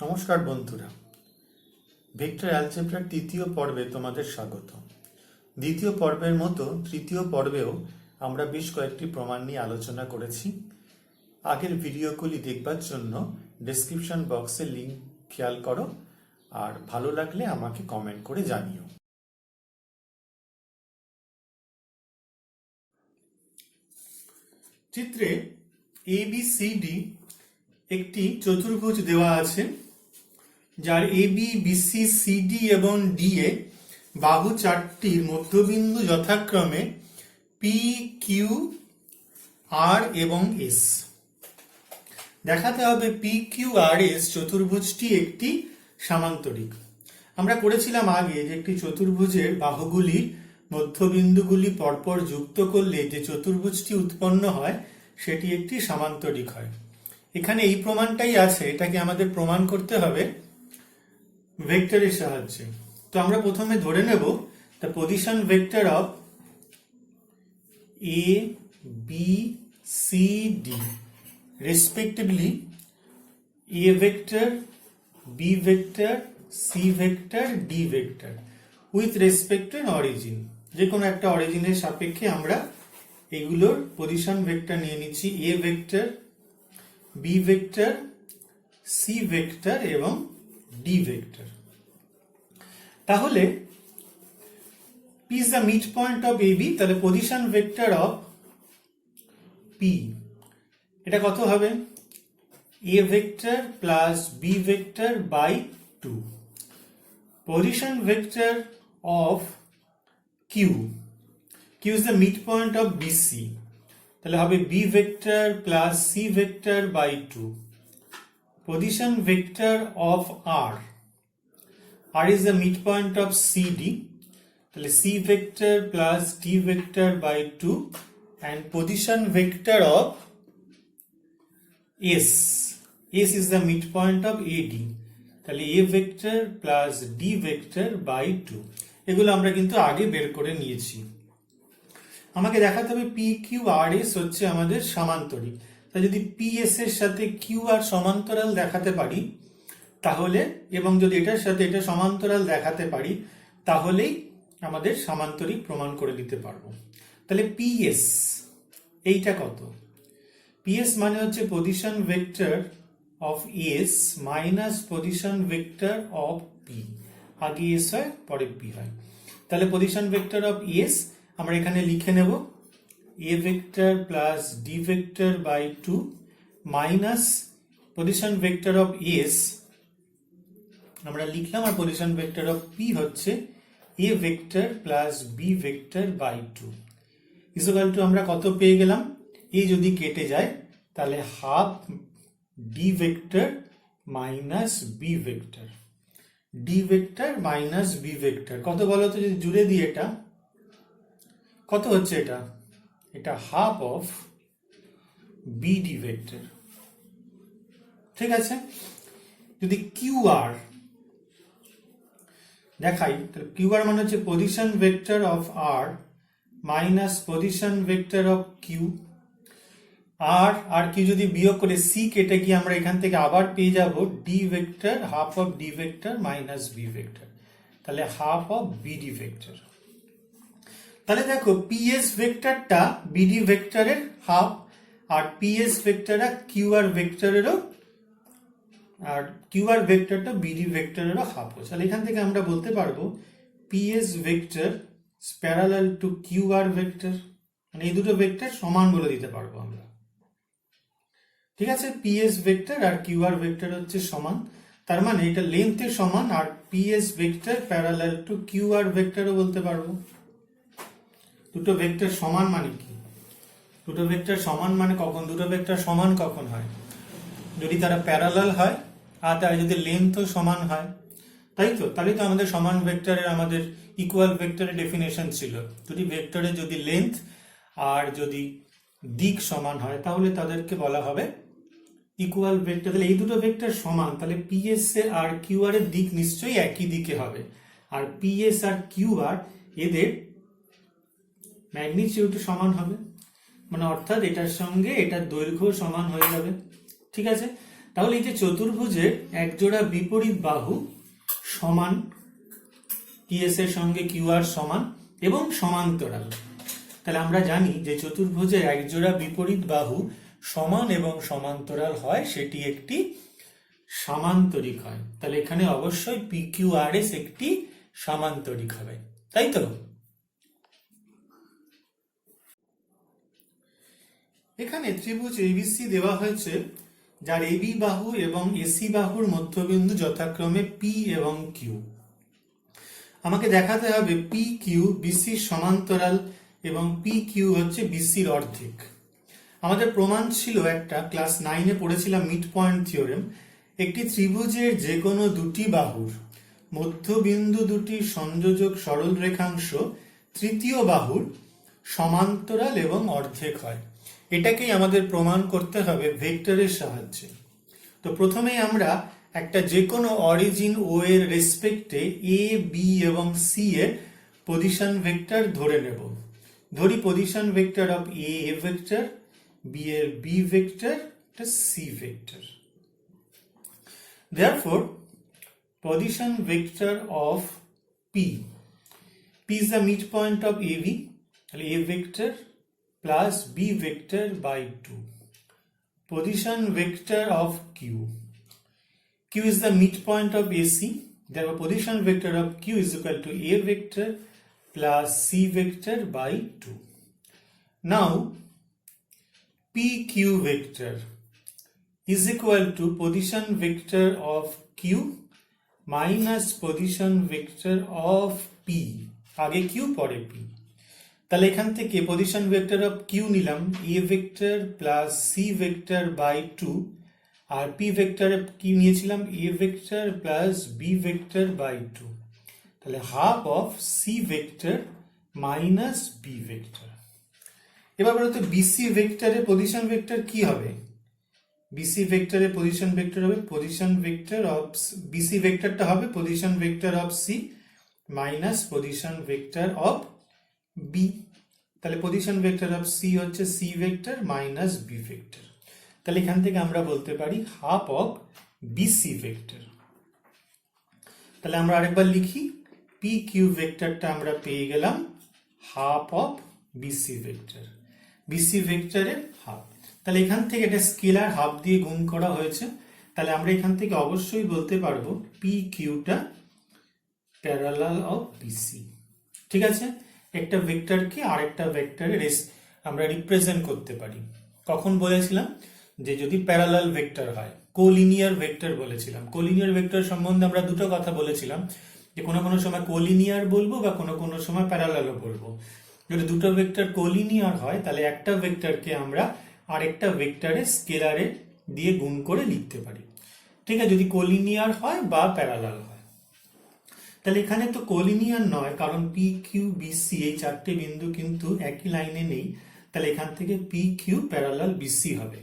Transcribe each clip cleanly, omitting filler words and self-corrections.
নমস্কার বন্ধুরা, ভেক্টর অ্যালজেব্রার তৃতীয় পর্বে তোমাদের স্বাগত। দ্বিতীয় পর্বের মতো তৃতীয় পর্বেও আমরা বেশ কয়েকটি প্রমাণ নিয়ে আলোচনা করেছি। আগের ভিডিওগুলি দেখবার জন্য ডেসক্রিপশন বক্সে লিঙ্ক খেয়াল করো, আর ভালো লাগলে আমাকে কমেন্ট করে জানিও। চিত্রে ABCD একটি চতুর্ভুজ দেওয়া আছে, যার AB, BC, CD এবং DA বাহু চারটির মধ্যবিন্দু যথাক্রমে P, Q, R এবং S। দেখাতে হবে P, Q, R, S চতুর্ভুজটি একটি সামান্তরিক। আমরা করেছিলাম আগে যে একটি চতুর্ভুজের বাহুগুলির মধ্যবিন্দুগুলি পরপর যুক্ত করলে যে চতুর্ভুজটি উৎপন্ন হয় সেটি একটি সামান্তরিক হয়। এখানে এই প্রমাণটাই আছে, এটাকে আমাদের প্রমাণ করতে হবে ভেক্টরের সাহায্যে। তো আমরা প্রথমে ধরে নেব the position vector of A, B, C, D respectively A vector, B vector, C vector, D vector with respect to an origin। যে কোনো একটা অরিজিনের সাপেক্ষে আমরা এগুলোর পজিশন ভেক্টর নিয়ে নিচ্ছি, A vector, B vector, C vector এবং D ভেক্টর। তাহলে P is the midpoint of AB, তাহলে পজিশন ভেক্টর অফ P এটা কত হবে? A vector plus B vector by 2। Position vector of Q, Q is the midpoint of BC, তাহলে হবে B vector plus C vector by 2। Position vector of R, R is the midpoint of CD, তাহলে C vector plus D vector by 2, and position vector of S, S is the midpoint of AD, তাহলে A vector plus D vector by 2। এগুলো আমরা কিন্তু আগে বের করে নিয়েছি। আমাকে দেখাতে হবে P, Q, R, S হচ্ছে আমাদের সামান্তরিক। তাই যদি PS এর সাথে Q আর সমান্তরাল দেখাতে পারি তাহলে, এবং যদি এটার সাথে এটা সমান্তরাল দেখাতে পারি তাহলেই আমাদের সামান্তরিক প্রমাণ করে দিতে পারবো। তাহলে PS এইটা কত? PS মানে হচ্ছে position vector of S minus position vector of P। আগে S হয় পরে P হয়। তাহলে পজিশন ভেক্টর অফ S আমরা এখানে লিখে নেব A vector plus D vector by 2 minus position vector of S আমরা লিখলাম, আর পজিশন ভেক্টর অফ P হচ্ছে A vector plus B vector by 2 equal to আমরা কত পেয়ে গেলাম? এই যদি কেটে যায় তাহলে half D vector minus B vector, D vector minus B vector কত বলো তো? যদি জুড়ে দিই এটা কত হচ্ছে? এটা হাফ অফ BD ভেক্টর। ঠিক আছে, যদি QR দেখাই তাহলে QR মানে হচ্ছে position vector of R minus position vector of Q। R আর Q যদি বিয়োগ করে C কেটে গিয়ে আমরা এখান থেকে আবার পেয়ে যাব D vector, half of D vector minus B vector, তাহলে হাফ অফ BD ভেক্টর। তাহলে দেখো PS ভেক্টরটা BD ভেক্টরের হাফ, আর PS ভেক্টরটা QR ভেক্টরেরও, আর QR ভেক্টরটা BD ভেক্টরেরও হাফ হচ্ছে। তাহলে এখান থেকে আমরা বলতে পারবো PS vector parallel to QR vector, মানে এই দুটো ভেক্টর সমান বলে দিতে পারবো আমরা। ঠিক আছে, PS ভেক্টর আর QR ভেক্টর হচ্ছে সমান, তার মানে এটা লেন্থের সমান, আর PS vector parallel to QR ভেক্টরও বলতে পারবো। দুটো ভেক্টর সমান মানে কি? দুটো ভেক্টর সমান মানে কখন দুটো ভেক্টর সমান কখন হয়? যদি তারা প্যারালাল হয় আর তারা যদি লেন্থও সমান হয়, তাই তো? তাহলে তো আমাদের সমান ভেক্টরের আমাদের ইকুয়াল ভেক্টরের ডেফিনেশন ছিল, যদি ভেক্টরের যদি লেন্থ আর যদি দিক সমান হয় তাহলে তাদেরকে বলা হবে ইকুয়াল ভেক্টর। তাহলে এই দুটো ভেক্টর সমান, তাহলে PS আর QR এর দিক নিশ্চয়ই একই দিকে হবে, আর PS আর QR এদের ম্যাগনিটিউড সমান হবে, মানে অর্থাৎ এটার সঙ্গে এটার দৈর্ঘ্য সমান হয়ে যাবে। ঠিক আছে, তাহলে এই যে চতুর্ভুজের একজোড়া বিপরীত বাহু সমান, টিএস এর সঙ্গে কিউআর সমান এবং সমান্তরাল। তাহলে আমরা জানি যে চতুর্ভুজের একজোড়া বিপরীত বাহু সমান এবং সমান্তরাল হয়, সেটি একটি সামান্তরিক হয়। তাহলে এখানে অবশ্যই PQRS একটি সামান্তরিক হবে, তাই তো? এখানে ত্রিভুজ ABC দেওয়া হয়েছে, যার AB বাহু এবং AC বাহুর মধ্যবিন্দু যথাক্রমে P এবং Q। আমাকে দেখাতে হবে PQ BC সমান্তরাল এবং PQ হচ্ছে BC এর অর্ধেক। আমাদের প্রমাণ ছিল একটা, ক্লাস 9-এ পড়েছিলাম মিড পয়েন্ট থিওরেম। একটি ত্রিভুজের যে কোনো দুটি বাহুর মধ্যবিন্দু দুটি সংযোজক সরল রেখাংশ তৃতীয় বাহুর সমান্তরাল এবং অর্ধেক হয়। এটাকেই আমাদের প্রমাণ করতে হবে ভেক্টরের সাহায্যে। তো প্রথমেই আমরা একটা যে কোনো অরিজিন ও এর রেসপেক্টে এ, বি এবং সি এর পজিশন ভেক্টর ধরে নেব। ধরি position vector of A vector, B এর B vector, C vector. Therefore, position vector of P is the midpoint of AB, A vector plus B vector by 2. Position vector of Q is the midpoint of AC. Therefore, position vector of Q is equal to A vector plus C vector by 2. Now, PQ vector is equal to position vector of Q minus position vector of P, আগে Q পরে P। তাহলে এখান থেকে position vector of Q নিলাম A vector plus C vector by 2, আর P vector কি নিয়েছিলাম A vector plus B vector by 2। তাহলে half of C vector minus B vector. এবার বলতো BC ভেক্টরের পজিশন ভেক্টর কি হবে? BC ভেক্টরের পজিশন ভেক্টর হবে পজিশন ভেক্টর অফ BC ভেক্টরটা হবে position vector of C minus position vector of B। তাহলে পজিশন ভেক্টর অফ C হচ্ছে C vector minus B vector. তাহলে এখান থেকে আমরা বলতে পারি হাফ অফ BC ভেক্টর। তাহলে আমরা আরেকবার লিখি, PQ ভেক্টরটা আমরা পেয়ে গেলাম half of BC vector, BC ভেক্টরের হাফ। তাহলে এখান থেকে এটা স্কেলার হাফ দিয়ে গুণ করা হয়েছে। তাহলে আমরা এখান থেকে অবশ্যই বলতে পারবো PQটা প্যারালাল অফ BC। ঠিক আছে, একটা ভেক্টরকে আরেকটা ভেক্টরে আমরা রিপ্রেজেন্ট করতে পারি। কখন বলেছিলাম? যে যদি প্যারালাল ভেক্টর হয়, কোলিনিয়ার ভেক্টর বলেছিলাম। কোলিনিয়ার ভেক্টর সম্বন্ধে আমরা দুটো কথা বলেছিলাম, যে কোনো কোনো সময় কোলিনিয়ার বলবো বা কোনো কোনো সময় প্যারালালও বলবো। যদি দুটো ভেক্টর কোলিনিয়ার হয় তাহলে একটা ভেক্টরকে আমরা আরেকটা ভেক্টরে স্কেলারে দিয়ে গুণ করে লিখতে পারি। ঠিক আছে, যদি কোলিনিয়ার হয় বা প্যারালাল হয়। তাহলে এখানে তো কোলিনিয়ার নয়, কারণ পি কিউ বিসি এই চারটে বিন্দু কিন্তু একই লাইনে নেই। তাহলে এখান থেকে পি কিউ প্যারালাল বিসি হবে,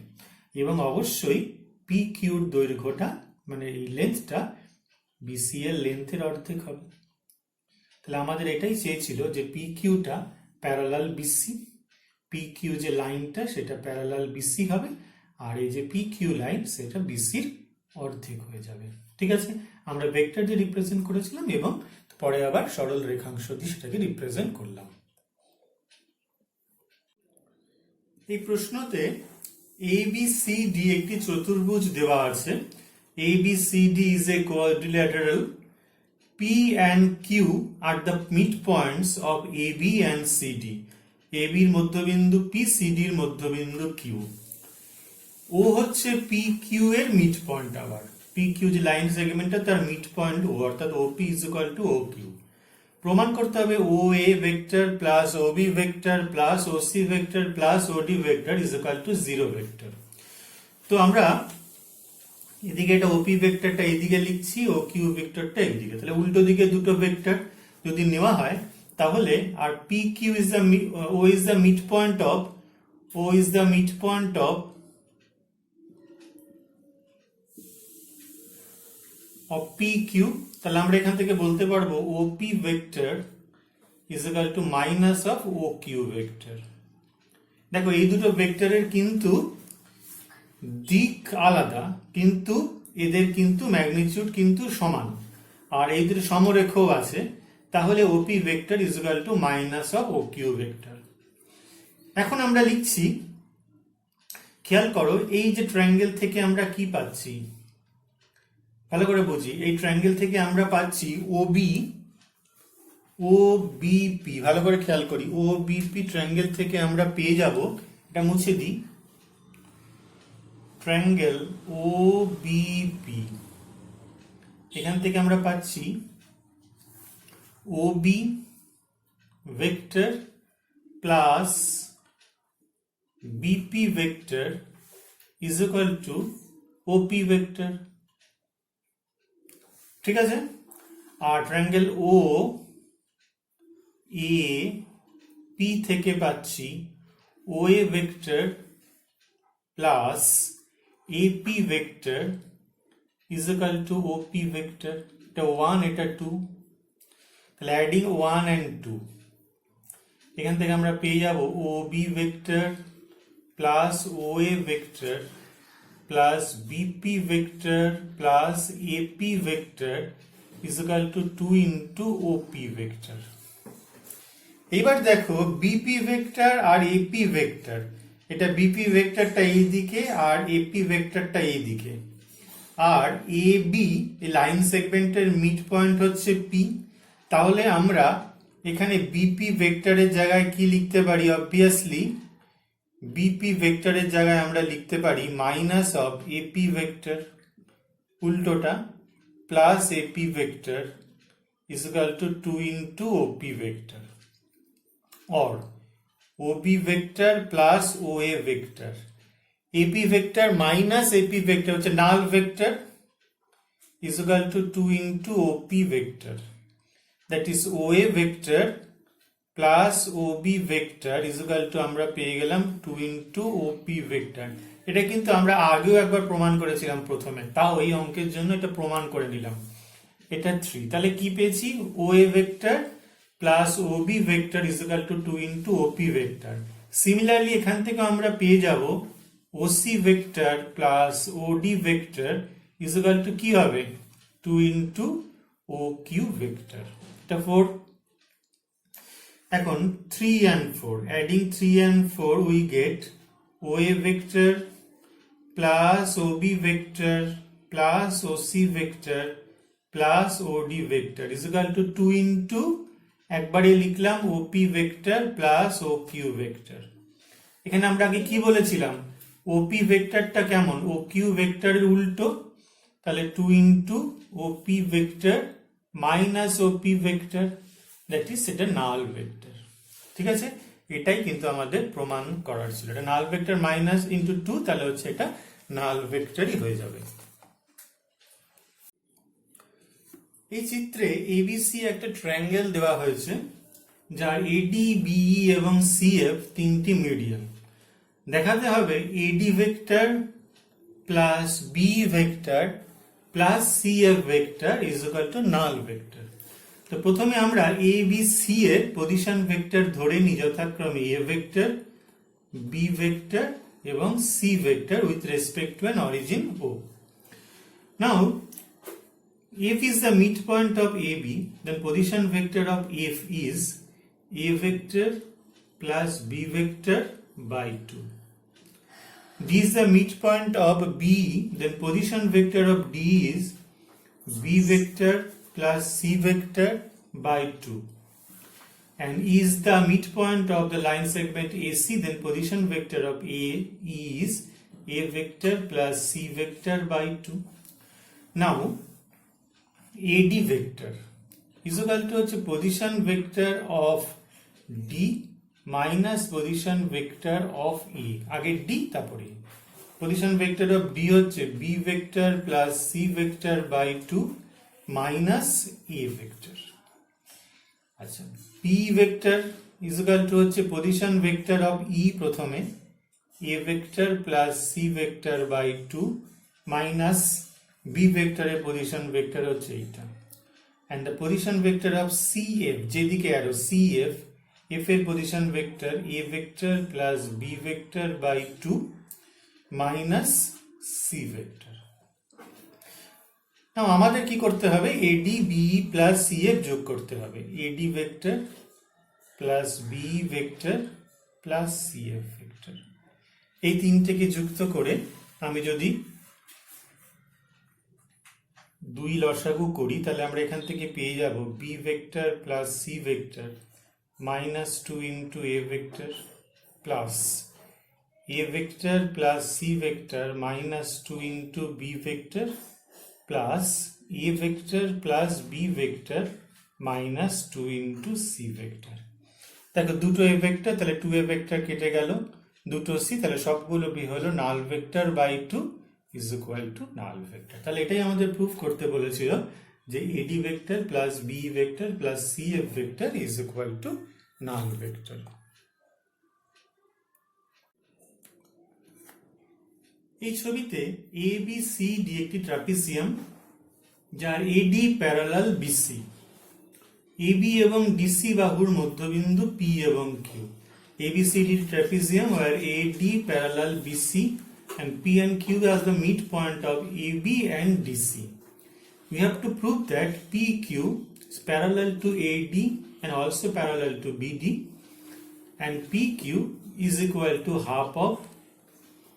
এবং অবশ্যই পি কিউর দৈর্ঘ্যটা মানে এই লেন্থটা বিসি এর লেন্থের অর্ধেক হবে। তাহলে আমাদের এটাই চেয়েছিল যে পি কিউটা প্যারালাল বিসি, পি কিউ যে লাইনটা সেটা প্যারালাল বিসি হবে, আর এই যে পি কিউ লাইন সেটা বিসির অর্ধেক হয়ে যাবে। ঠিক আছে, আমরা ভেক্টর দিয়ে রিপ্রেজেন্ট করেছিলাম এবং পরে আবার সরল রেখাংশ দিয়ে সেটাকে রিপ্রেজেন্ট করলাম। এই প্রশ্নতে ABCD একটি চতুর্ভুজ দেওয়া আছে। ABCD is a quadrilateral. P and Q are the midpoints of AB and CD. AB এর মধ্যবিন্দু P, CD এর মধ্যবিন্দু Q। O হচ্ছে PQ এর মিড পয়েন্ট। আবার PQ যে লাইন সেগমেন্টটা তার মিড পয়েন্ট O, অর্থাৎ OP is equal to OQ। প্রমাণ করতে হবে OA vector plus OB vector plus OC vector plus OD vector is equal to 0 vector. তো আমরা এদিকে এটা OP ভেক্টরটা এইদিকে লিখছি, OQ ভেক্টরটা এইদিকে। তাহলে উল্টো দিকে দুটো ভেক্টর যদি নেওয়া হয় তাহলে আর PQ is the O is the midpoint of PQ। তাহলে আমরা এখান থেকে বলতে পারবো OP vector is equal to minus of OQ vector. দেখো এই দুটো ভেক্টরের কিন্তু দিক আলাদা, কিন্তু এদের কিন্তু ম্যাগনিটিউড কিন্তু সমান, আর এদের সমরেখও আছে, তাহলে OP vector is equal to minus of O Q vector. এখন আমরা লিখছি, খেয়াল করো এই যে ট্রায়াঙ্গেল থেকে আমরা কি পাচ্ছি, ভালো করে বুঝি। এই ট্রায়াঙ্গেল থেকে আমরা পাচ্ছি ওবি, ও বিপি, ভালো করে খেয়াল করি, ও বিপি ট্রায়াঙ্গেল থেকে আমরা পেয়ে যাব, এটা মুছে দিই, ট্রায়াঙ্গেল ও বিপি, এখান থেকে আমরা পাচ্ছি OB vector plus BP vector is equal to OP vector, ঠিক আছে। আর ট্রায়াঙ্গেল ও এ পি থেকে পাচ্ছি O A vector plus AP vector is equal to OP vector, এটা 1 এটা 2, তাহলে অ্যাডিং 1 and 2, এখান থেকে আমরা পেয়ে যাব O B vector plus O A vector plus BP vector plus AP vector is equal to 2 into OP vector. এবার দেখো বিপি ভেক্টর আর এপি ভেক্টর, এটা বিপি ভেক্টরটা এই দিকে আর এপি ভেক্টরটা এই দিকে, আর এ বি এই লাইন সেগমেন্টের মিড পয়েন্ট হচ্ছে পি, তাহলে আমরা এখানে বিপি ভেক্টরের জায়গায় কি লিখতে পারি, অবভিয়াসলি বিপি ভেক্টরের জায়গায় আমরা লিখতে পারি মাইনাস অফ এপি ভেক্টর উল্টোটা plus AP vector is equal to 2 into OP vector, और OB vector plus OA vector, AP vector minus AP vector হচ্ছে null vector is equal to 2 into OP vector, that is OA vector plus OB vector is equal to আমরা পেয়ে গেলাম 2 into OP vector। এটা কিন্তু আমরা আগেও একবার প্রমাণ করেছিলাম প্রথমে, তাও এই অঙ্কের জন্য এটা প্রমাণ করে নিলাম, এটা 3, তাহলে কি পেয়েছি, OA vector plus OB vector is equal to 2 into OP vector. Similarly এখান থেকে আমরা পেয়ে যাব OC vector plus OD vector is equal to কি হবে, 2 ইন্টু ও কিউ ভেক্টর, এটা 4। এখন 3 and 4, adding 3 and 4 we get OA vector plus OB vector plus OC vector plus OD vector is equal to 2 into একবারে লিখলাম OP vector plus O Q vector. এখানে আমরা আগে কি বলেছিলাম, ওপি ভেক্টরটা কেমন, ও কিউ ভেক্টরের উল্টো, তাহলে 2 into OP vector minus OP vector, that is সেটা নাল ভেক্টর, ঠিক আছে। এটাই কিন্তু আমাদের প্রমাণ করার ছিল, এটা নাল ভেক্টর মাইনাস ইন্টু 2, তাহলে হচ্ছে এটা নাল ভেক্টরই হয়ে যাবে। এই চিত্রে এবিসি একটা ট্রায়াঙ্গেল দেওয়া হয়েছে, যার এডি বিই এবং সিএফ তিনটি মিডিয়ান। দেখাতে হবে AD vector plus BE vector plus CF vector is equal to null vector. তো প্রথমে আমরা এ বি সি এর পজিশন ভেক্টর ধরে নিই, যথাক্রমে এ ভেক্টর, বি ভেক্টর এবং C vector with respect to an origin O. Now if is the midpoint of AB, then position vector of F is A vector plus B vector by 2. D is the midpoint of B, then position vector of D is B vector plus C vector by 2. And E is the midpoint of the line segment AC, then position vector of A is A vector plus C vector by 2. Now AD vector is equal to হচ্ছে position vector of D minus position vector of A, আগে D তারপরে position vector of D হচ্ছে B vector plus C vector by 2 minus A vector। আচ্ছা, P vector is equal to হচ্ছে position vector of E, প্রথমে A vector plus C vector by 2 minus B vector এর position vector হচ্ছে এইটা, and the position vector of CF, যেদিকে arrow CF, F এর position vector A vector plus B vector by 2 minus C vector. Now আমাদের কি করতে হবে, এডি BE plus CF যোগ করতে হবে। AD vector plus BE vector plus CF vector, এই তিনটেকে যুক্ত করে আমি যদি 2 লসাগু করি তাহলে আমরা এখান থেকে পেয়ে যাব B vector plus C vector minus 2 into A vector plus A vector plus C vector minus 2 into B vector plus A vector plus B vector minus 2 into C vector. দেখো দুটো এ ভেক্টর, তাহলে 2 এ ভেক্টর কেটে গেল, দুটো C, তাহলে সবগুলো B হলো null vector by 2 is equal to null vector. তাহলে এটাই আমাদের প্রুফ করতে বলেছিল যে AD vector plus B vector plus C F vector is equal to null vector. এই ছবিতে এ বি সি ডি একটি ট্রাপিজিয়াম যার এডি প্যারালাল বিসি। এবি এবং ডিসি বাহুর মধ্যবিন্দু পি এবং Q. ABCD trapezium where AD parallel BC and P and Q as the midpoint of AB and DC. We have to prove that PQ is parallel to AD and also parallel to BD, and PQ is equal to half of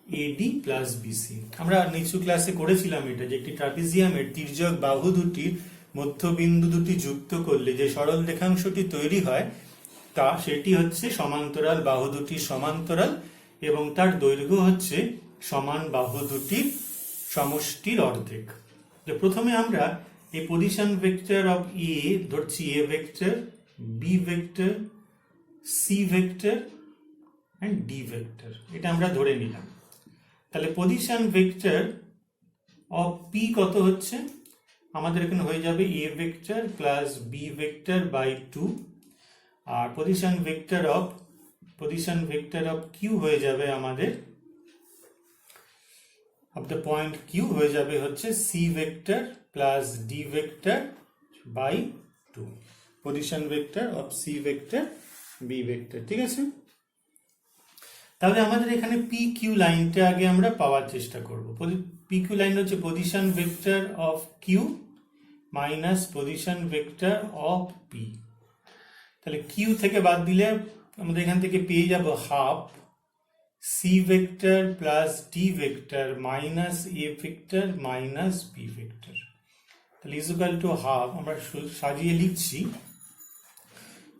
AD plus BC. আমরা নিচু ক্লাসে করেছিলাম এটা যে একটি ট্রাপিজিয়ামের তির্যক বাহু দুটির মধ্যবিন্দু দুটি যুক্ত করলে যে সরল রেখাংশটি তৈরি হয় তা সেটি হচ্ছে সমান্তরাল বাহু দুটির সমান্তরাল এবং তার দৈর্ঘ্য হচ্ছে সমান বাহু দুটির সমষ্টির অর্ধেক। যে প্রথমে আমরা এই পজিশন ভেক্টর অফ এ ধরছি A vector, B vector, C vector and D vector, এটা আমরা ধরে নিলাম। তাহলে পজিশন ভেক্টর অফ পি কত হচ্ছে, আমাদের এখানে হয়ে যাবে A vector plus B vector by 2, আর পজিশন ভেক্টর অফ কিউ হয়ে যাবে আমাদের অফ দ্য পয়েন্ট কিউ হয়ে যাবে হচ্ছে C vector plus D vector by 2, position vector of C vector B vector. ঠিক আছে, তাহলে আমাদের এখানে পি কিউ লাইনটা আগে আমরা পাওয়ার চেষ্টা করব। পি কিউ লাইন হচ্ছে position vector of Q minus position vector of P. তাহলে কিউ থেকে বাদ দিলে আমাদের এখান থেকে পেয়ে যাব half C vector plus D vector minus A vector minus B vector. তাহলে ইজ ইকুয়াল টু হাফ আমরা সাজিয়ে লিখছি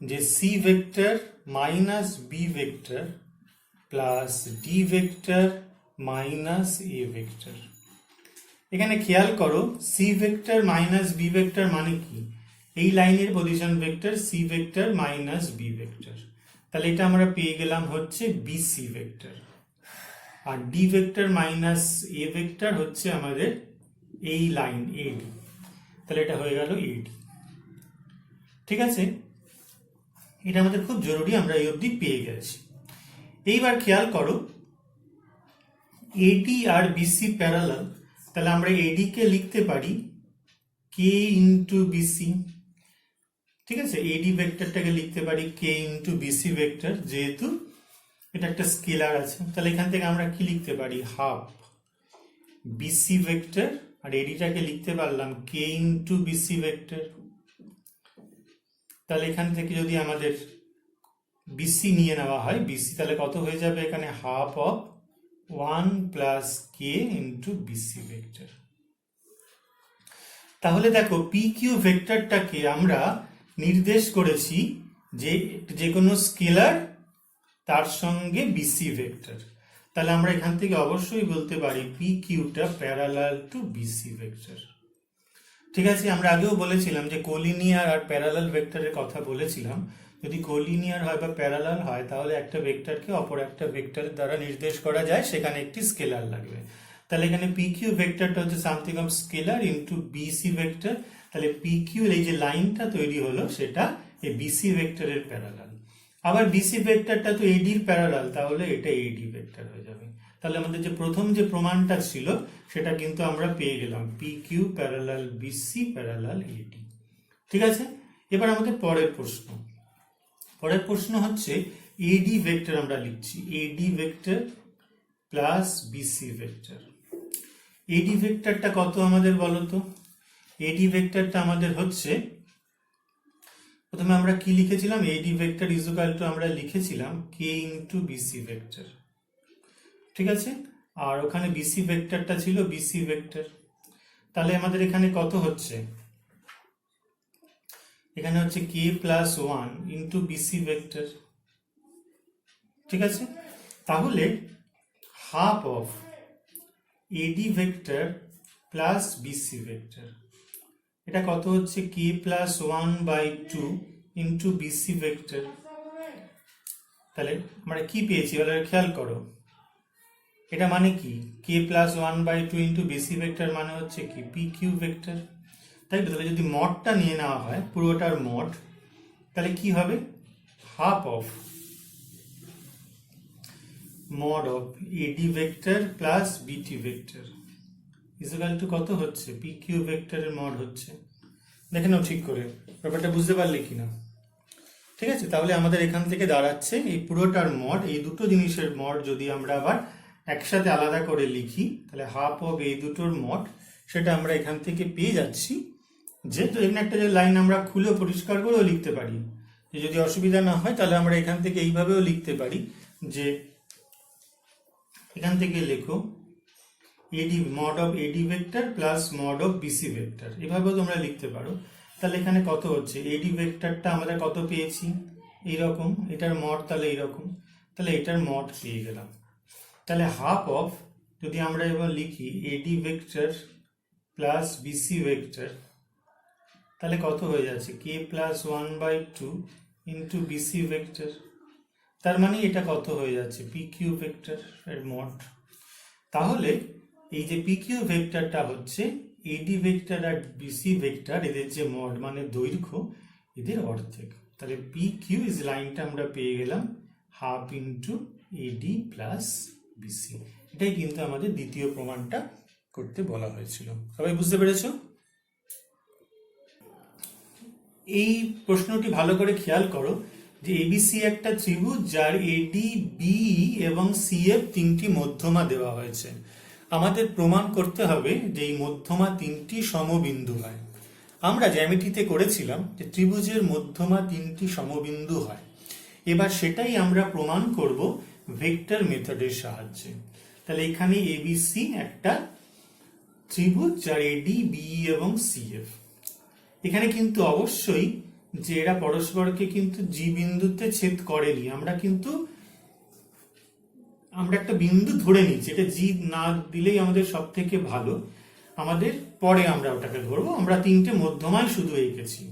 যে C vector minus B vector plus D vector minus A vector. এখানে খেয়াল করো C vector minus B vector মানে কি, এই লাইনের position vector C vector minus B vector. তাহলে এটা আমরা পেয়ে গেলাম হচ্ছে বিসি ভেক্টর, আর D vector minus A vector হচ্ছে আমাদের এই লাইন এডি। তাহলে এটা হয়ে গেল এডি। ঠিক আছে, এটা আমাদের খুব জরুরি, আমরা এই অবধি পেয়ে গেছি। এইবার খেয়াল করো এডি আর বিসি প্যারালাল, তাহলে আমরা এডি কে লিখতে পারি কে ইন্টু বিসি। ঠিক আছে, এডি ভেক্টরটাকে লিখতে পারি কে ইন্টু বিসি ভেক্টর, যেহেতু এটা একটা স্কেলার আছে। তাহলে এখান থেকে আমরা কি লিখতে পারি হাফ বিসি ভেক্টর, আর এডিটাকে লিখতে পারলাম কে ইন্টু বিসি ভেক্টর। তাহলে এখান থেকে যদি আমাদের বিসি নিয়ে নেওয়া হয় বিসি, তাহলে কত হয়ে যাবে এখানে half of 1 plus k into BC vector. তাহলে দেখো পি কিউ ভেক্টরটাকে আমরা নির্দেশ করেছি যে কোনো স্কেলার তার সঙ্গে বিসি ভেক্টর। তাহলে আমরা এখান থেকে অবশ্যই বলতে পারি পি কিউটা প্যারালাল টু বিসি ভেক্টর। ঠিক আছে, আমরা আগেও বলেছিলাম যে কোলিনিয়ার আর প্যারালাল ভেক্টরের কথা বলেছিলাম। যদি কোলিনিয়ার হয় বা প্যারালাল হয় তাহলে একটা ভেক্টরকে অপর একটা ভেক্টরের দ্বারা নির্দেশ করা যায়, সেখানে একটি স্কেলার লাগবে। তাহলে এখানে পি কিউ ভেক্টরটা হচ্ছে something of scalar into BC vector. তাহলে পি কিউ এই যে লাইনটা তৈরি হলো সেটা এই বিসি ভেক্টরের প্যারালাল। আবার বিসি ভেক্টরটা তো এডির প্যারালাল, তাহলে এটা এডি ভেক্টর হয়ে যাবে। তাহলে আমাদের যে প্রথম যে প্রমাণটা ছিল সেটা কিন্তু আমরা পেয়ে গেলাম, P Q parallel BC parallel AD. ঠিক আছে, এবার আমাদের পরের প্রশ্ন হচ্ছে এডি ভেক্টর আমরা লিখছি AD vector plus BC vector. AD ভেক্টরটা কত আমাদের বলো তো? এডি ভেক্টরটা আমাদের হচ্ছে, প্রথমে আমরা কি লিখেছিলাম, এডি ভেক্টর ইজ ইকুয়াল টু আমরা লিখেছিলাম কে ইন্টু বিসি ভেক্টর, ঠিক আছে? আর ওখানে বিসি ভেক্টরটা ছিল বিসি ভেক্টর। তাহলে আমাদের এখানে কত হচ্ছে, এখানে হচ্ছে K plus one into BC vector, ঠিক আছে? তাহলে half of AD vector plus BC vector, এটা কত হচ্ছে, K plus one by two into BC vector. তাহলে আমরা কি পেয়েছি বলে খেয়াল করো, এটা মানে কি, K plus one by two into BC vector মানে হচ্ছে কি পি কিউ ভেক্টর, তাই তো? তাহলে যদি মডটা নিয়ে নেওয়া হয় পুরোটার মড, তাহলে কি হবে, half of mod of AD vector plus BT vector is equal to কত হচ্ছে, PQ ভেক্টরের মড হচ্ছে। দেখে নাও ঠিক করে, ব্যাপারটা বুঝতে পারলে কিনা, ঠিক আছে? তাহলে আমাদের এখান থেকে দাঁড়াচ্ছে এই পুরোটার মড, এই দুটো জিনিসের মড যদি আমরা আবার একসাথে আলাদা করে লিখি, তাহলে হাফ অফ এই দুটোর মড, সেটা আমরা এখান থেকে পেয়ে যাচ্ছি। যেহেতু এখানে একটা যে লাইন আমরা খুলে পরিষ্কার করেও লিখতে পারি, যে যদি অসুবিধা না হয় তাহলে আমরা এখান থেকে এইভাবেও লিখতে পারি, যে এখান থেকে লেখো AD mod of AD vector plus mod of BC vector, এভাবেও তোমরা লিখতে পারো। তাহলে এখানে কত হচ্ছে, এডি ভেক্টরটা আমরা কত পেয়েছি, এইরকম, এটার মড তাহলে এইরকম, তাহলে এটার মড পেয়ে গেলাম। তাহলে হাফ অফ, যদি আমরা এবার লিখি AD vector plus BC vector, তাহলে কত হয়ে যাচ্ছে, K plus one by two into BC vector, তার মানে এটা কত হয়ে যাচ্ছে, পি কিউ ভেক্টর এর মড। তাহলে এই যে পি কিউ ভেক্টরটা হচ্ছে এডি ভেক্টর আর বিসি ভেক্টর, এদের যে মড মানে দৈর্ঘ্য, এদের অর্ধেক। তাহলে পি কিউ ইজ লাইনটা আমরা পেয়ে গেলাম half into AD plus BC. এটাই কিন্তু আমাদের দ্বিতীয় প্রমাণটা করতে বলা হয়েছিল। সবাই বুঝতে পেরেছো? এই প্রশ্নটি ভালো করে খেয়াল করো, যে এবিসি একটা ত্রিভুজ যার এডি, বি এবং সি এফ তিনটি মধ্যমা দেওয়া হয়েছে। আমাদের প্রমাণ করতে হবে যে এই মধ্যমা তিনটি সমবিন্দু হয়। আমরা জ্যামিতিতে করেছিলাম যে ত্রিভুজের মধ্যমা তিনটি সমবিন্দু হয়, এবার সেটাই আমরা প্রমাণ করব ভেক্টর মেথডের সাহায্যে। তাহলে এখানে এবিসি একটা ত্রিভুজ যার এডি, বি এবং সি এফ। এখানে কিন্তু অবশ্যই যে এরা পরস্পরকে কিন্তু জি বিন্দুতে ছেদ করেনি, আমরা একটা বিন্দু ধরে নিচ্ছি, এটা জি না দিলেই আমাদের সব থেকে ভালো, আমাদের পরে আমরা ওটাকে ধরবো। আমরা তিনটে মধ্যমায় শুধু এঁকেছি।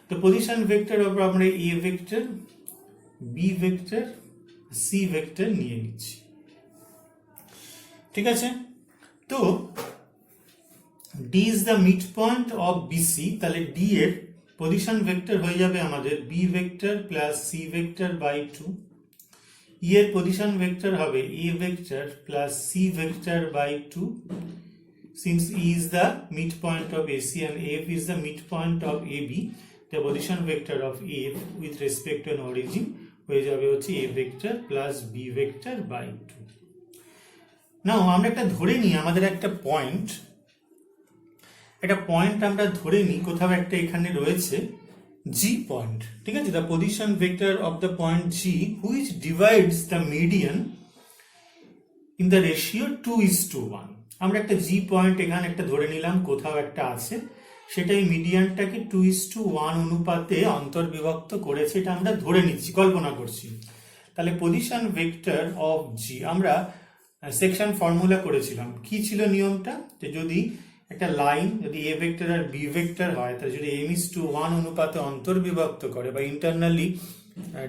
তো পজিশন ভেক্টর ওপর আমরা A vector, B vector, C vector নিয়ে নিচ্ছি, ঠিক আছে? তো D is the mid point of BC, তাহলে ডি এর পজিশন ভেক্টর হয়ে যাবে আমাদের B vector plus C vector by two. E এর পজিশন ভেক্টর হবে A vector plus C vector by two. Since E is the mid point of AC and F is the mid point of AB, the position vector of F with respect to an origin হয়ে যাবে হচ্ছে A vector plus B vector by two. Now আমরা একটা ধরে নিই, আমাদের একটা point আমরা ধরে নিই, কোথাও একটা এখানে রয়েছে জি পয়েন্ট, ঠিক আছে? The position vector of the point G which divides the median in the ratio 2:1। আমরা একটা জি পয়েন্ট এখানে একটা ধরে নিলাম, কোথাও একটা আছে, সেটাই মিডিয়ানটাকে 2:1 অনুপাতে অন্তর্বিভক্ত করেছে, এটা আমরা ধরে নিচ্ছি, কল্পনা করছি। তাহলে পজিশন ভেক্টর অফ জি, আমরা সেকশন ফর্মুলা করেছিলাম, কি ছিল নিয়মটা, যে যদি একটা লাইন যদি এ ভেক্টর আর বি ভেক্টর হয়, তাহলে যদি m:1 অনুপাতে অন্তর্বিভক্ত করে বা ইন্টারনালি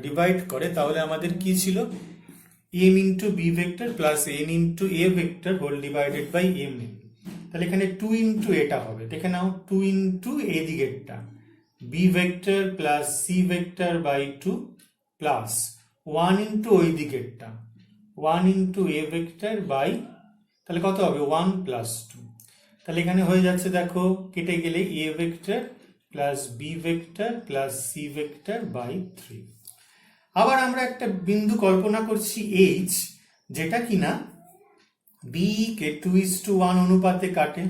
ডিভাইড করে, তাহলে আমাদের কি ছিল, m into B vector plus n into A vector whole divided by m। তাহলে এখানে 2 ইন্টু এটা হবে, দেখে নাও 2 ইন্টু এই দিকেরটা B vector plus C vector by 2 plus 1 into ওই দিকেরটা 1 ইন্টু এ ভেক্টর বাই, তাহলে কত হবে 1 প্লাস 2। তাহলে এখানে হয়ে যাচ্ছে, দেখো কেটে গেলে A vector plus B vector plus C vector by 3। আবার আমরা একটা বিন্দু কল্পনা করছি এইচ, যেটা কিনা বি কে 2:1 অনুপাতে কাটে,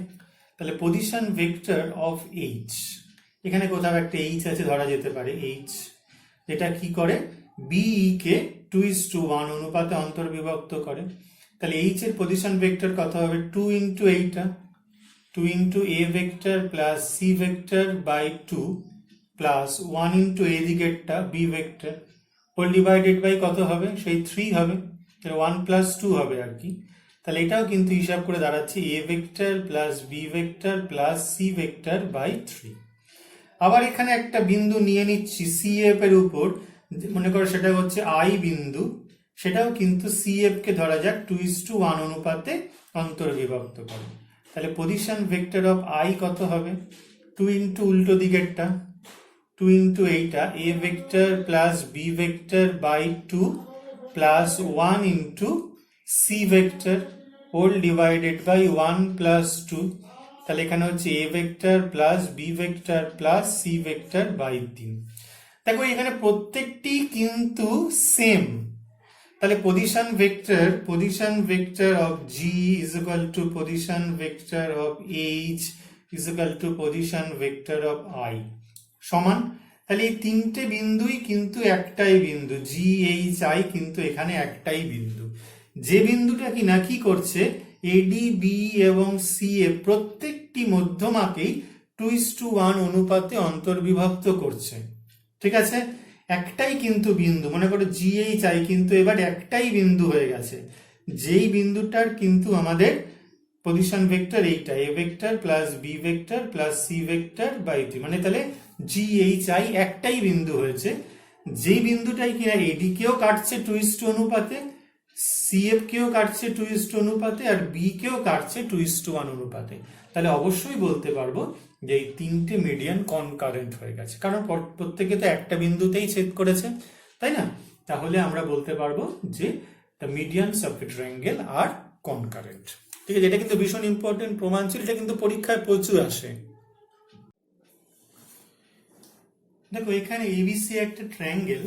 তাহলে পজিশন ভেক্টর অফ এইচ, এখানে কোথাও একটা এইচ আছে ধরা যেতে পারে, এইচ, যেটা কি করে বি কে 2:1 অনুপাতে অন্তর্বিভক্ত করে। তাহলে এইচ এর পজিশন ভেক্টর কত হবে, 2 ইন্টু এইটা, 2 into A vector plus C vector by 2 plus 1 into এ দিকেরটা B vector whole divided by কত হবে, সেই 3 হবে, তাহলে 1 প্লাস 2 হবে আর কি। তাহলে এটাও কিন্তু হিসাব করে দাঁড়াচ্ছে A vector plus B vector plus C vector by 3। আবার এখানে একটা বিন্দু নিয়ে নিচ্ছি সিএফ এর উপর, মনে করো সেটা হচ্ছে আই বিন্দু, সেটাও কিন্তু সিএফ কে ধরা যাক 2:1 অনুপাতে অন্তর্বিভক্ত করে। তাহলে পজিশন ভেক্টর অফ আই কত হবে, 2 ইন্টু উল্টো দিকেরটা, 2 ইন্টু এইটা A vector plus B vector by 2 plus 1 into C vector whole divided by 1 plus 2, তাহলে এখানে হচ্ছে A vector plus B vector plus C vector by 3। দেখো এখানে প্রত্যেকটি কিন্তু সেম, তাহলে position vector of G is equal to position vector of H is equal to position vector of I সমান। তাহলে এই তিনটে বিন্দুই কিন্তু একটাই বিন্দু, জি এইচ আই কিন্তু এখানে একটাই বিন্দু। যে বিন্দুটা কিনা কি করছে, এডি বি এবং সি এ প্রত্যেকটি মধ্যমাকেই 2:1 অনুপাতে অন্তর্বিভক্ত করছে, ঠিক আছে, একটাই কিন্তু বিন্দু, মনে করো জি এইচ আই কিন্তু এবার একটাই বিন্দু হয়ে গেছে, যেই বিন্দুটার কিন্তু আমাদের পজিশন ভেক্টর এইটা A vector plus B vector plus C vector by 3, মানে তাহলে জি এইচ আই একটাই বিন্দু হয়েছে, যেই বিন্দুটাই কিনা এডি কেও কাটছে 2:1 অনুপাতে, সিএফ কেও কাটছে 2:1 অনুপাতে, আর বি কেও কাটছে 2:1 অনুপাতে। তাহলে অবশ্যই বলতে পারবো যে এই তিনটে মিডিয়ান কনকারেন্ট হয়ে গেছে, কারণ প্রত্যেকে তো একটা বিন্দুতেই ছেদ করেছে, তাই না? তাহলে আমরা বলতে পারবো যে the medians of a triangle are concurrent. ঠিক আছে, এটা কিন্তু ভীষণ ইম্পর্টেন্ট প্রমাণ ছিল, এটা কিন্তু পরীক্ষায় প্রচুর আসে। দেখো এখানে এবিসি একটা ট্রায়াঙ্গেল,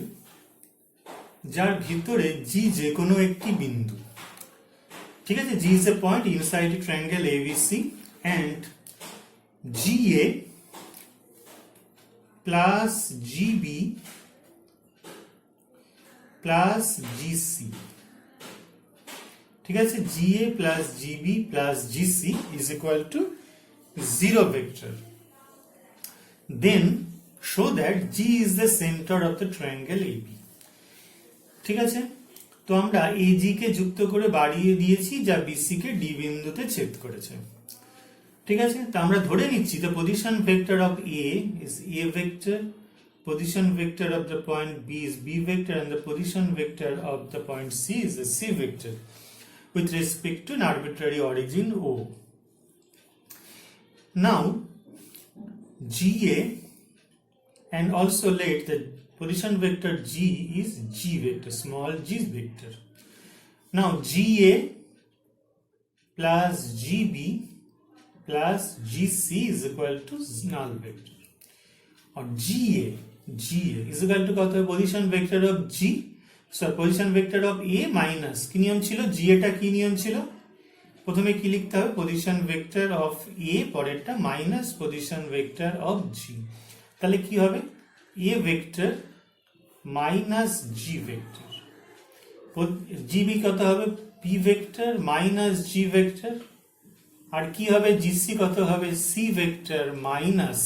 যার ভিতরে জি যে কোনো একটি বিন্দু, ঠিক আছে, G is a point inside a triangle ABC and GA plus GB plus GC, ঠিক আছে, GA plus GB plus GC is equal to 0 vector, then show that G is the centre of the triangle AB. ঠিক আছে, তো আমরা AG কে যুক্ত করে বাড়িয়ে দিয়েছি, যা বিসি কে ডি বিন্দুতে ছেদ করেছে। ঠিক আছে, তো আমরা ধরে নিচ্ছি the position vector of A is a vector, position vector of the point B is B vector, and the position vector of the point C is a C vector with respect to an arbitrary origin O. Now GA, and also let the position vector G is G vector, small g vector. Now GA plus GB plus GC is equal to null vector, or GA is equal to কত, position vector of G, sorry position vector of A minus কি নিয়ম ছিল, জি এটা কি নিয়ম ছিল, প্রথমে কি লিখতে হবে, পজিশন ভেক্টর অফ এ, পরেরটা minus position vector of G, তাহলে কি হবে, A vector minus G vector, GB কত হবে, P vector minus G vector, আর কি হবে জিসি কত হবে, C vector minus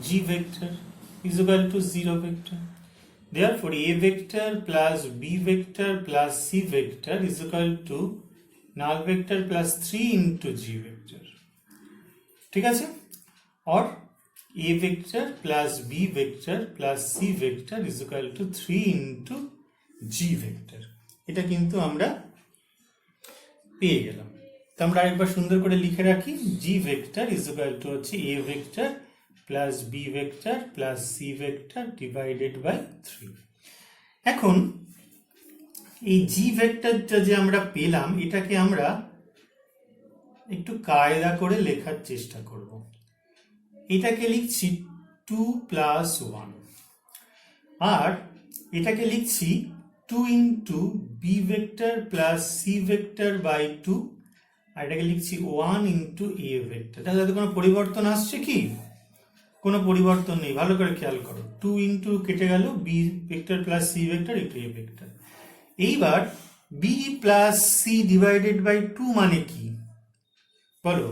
G vector is equal to 0 vector. Therefore, A vector plus B vector plus C vector is equal to null vector plus 3 into G vector. ঠিক আছে, or A vector plus B vector plus C vector is equal to 3 into G vector. এটা কিন্তু আমরা পেয়ে গেলাম। তো আমরা আরেকবার সুন্দর করে লিখে রাখি, G vector is equal to হচ্ছে A vector plus B vector plus C vector divided by 3। এখন এই জি ভেক্টরটা যে আমরা পেলাম, এটাকে আমরা একটু কায়দা করে লেখার চেষ্টা করব। এটাকে লিখছি 2 + 1, আর এটাকে লিখছি 2 into B vector plus C vector by 2, আর এটাকে লিখছি 1 ইন্টু এ ভেক্টর। তাহলে কোনো পরিবর্তন আসছে কি? কোনো পরিবর্তন নেই, ভালো করে খেয়াল করো। 2 ইন্টু কেটে গেল, B vector plus C vector into A vector. এইবার B plus C divided by 2 মানে কি বলো?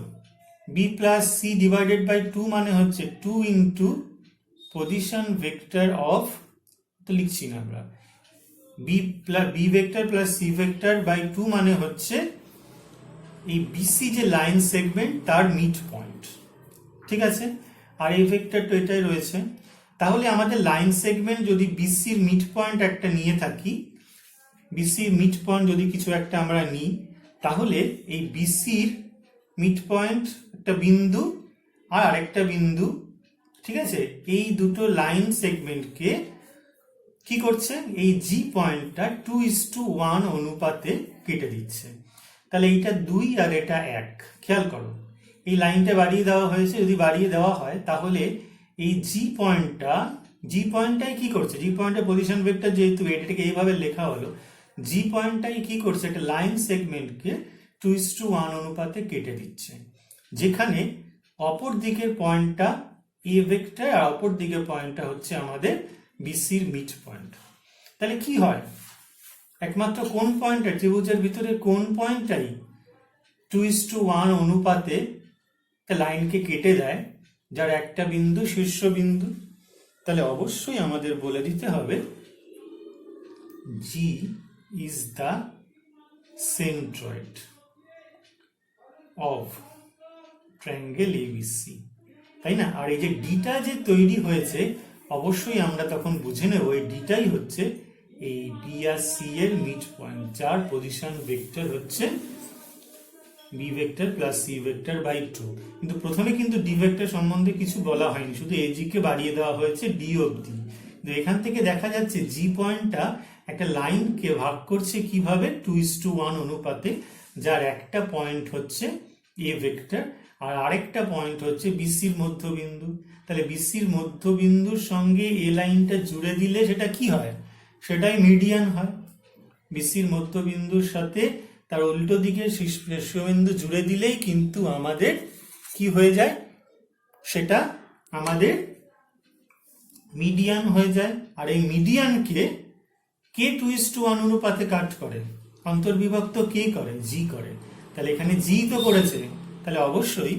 B plus C divided by 2 মানে হচ্ছে 2 ইন্টু পজিশন ভেক্টর অফ, তো লিখছি না আমরা, B vector plus C vector by 2 মানে হচ্ছে এই বিসি যে লাইন সেগমেন্ট তার মিড পয়েন্ট, ঠিক আছে? আর এই ভেক্টর তো এটাই রয়েছে। তাহলে আমাদের লাইন সেগমেন্ট যদি বিসির মিড পয়েন্ট একটা নিয়ে থাকি, বিসির মিড পয়েন্ট যদি কিছু একটা আমরা নিই, তাহলে এই বিসির মিড পয়েন্ট একটা বিন্দু আর আরেকটা বিন্দু, ঠিক আছে, এই দুটো লাইন সেগমেন্টকে কি করছে? এই জি পয়েন্টটা 2:1 অনুপাতে কেটে দিচ্ছে। তাহলে এইটা 2 আর এটা 1। খেয়াল করো, এই লাইনটা বাড়িয়ে দেওয়া হয়েছে। যদি বাড়িয়ে দেওয়া হয় তাহলে এই জি পয়েন্টটাই কি করছে? জি পয়েন্টের পজিশন ভেক্টর যেহেতু এটাকে এইভাবে লেখা হলো, জি পয়েন্টটাই কি করছে? একটা লাইন সেগমেন্টকে 2:1 অনুপাতে কেটে দিচ্ছে, যেখানে অপর দিকের পয়েন্টটা এ ভেক্টর আর অপর দিকের পয়েন্টটা হচ্ছে আমাদের বিসির মিড পয়েন্ট। তাহলে কি হয়? একমাত্র কোন পয়েন্টটা, ত্রিভুজের ভিতরে কোন পয়েন্টটাই 2:1 অনুপাতে লাইনকে কেটে দেয়, যার একটা বিন্দু শীর্ষবিন্দু? তাহলে অবশ্যই আমাদের বলে দিতে হবে G is the centroid of triangle ABC, তাই না? আর এই যে ডিটা যে তৈরি হয়েছে, অবশ্যই আমরা তখন বুঝে নেব এই ডিটাই হচ্ছে এই বি আর সি এর মিড পয়েন্ট, যার পজিশন ভেক্টর হচ্ছে B vector plus C vector by 2। কিন্তু প্রথমে কিন্তু ডি ভেক্টর সম্বন্ধে কিছু বলা হয়নি, শুধু এজি কে বাড়িয়ে দেওয়া হয়েছে ডি অবধি। কিন্তু এখান থেকে দেখা যাচ্ছে জি পয়েন্টটা একটা লাইনকে ভাগ করছে কিভাবে? 2:1 অনুপাতে, যার একটা পয়েন্ট হচ্ছে এ ভেক্টর আর আরেকটা পয়েন্ট হচ্ছে বিসির মধ্যবিন্দু। তাহলে বিসির মধ্যবিন্দুর সঙ্গে এ লাইনটা জুড়ে দিলে সেটা কি হয়? সেটাই মিডিয়ান হয়। বিসির মধ্যবিন্দুর সাথে তার উল্টো দিকে শীর্ষবিন্দু জুড়ে দিলেই কিন্তু আমাদের কি হয়ে যায়? সেটা আমাদের মিডিয়ান হয়ে যায়। আর এই মিডিয়ানকে কে 2:1 অনুপাতে কাট করে? অন্তর্বিভক্ত কে করে? জি করে। তাহলে এখানে জি তো করেছে, তাহলে অবশ্যই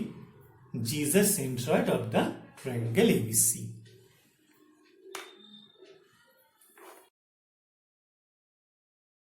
G is the centroid of the triangle ABC.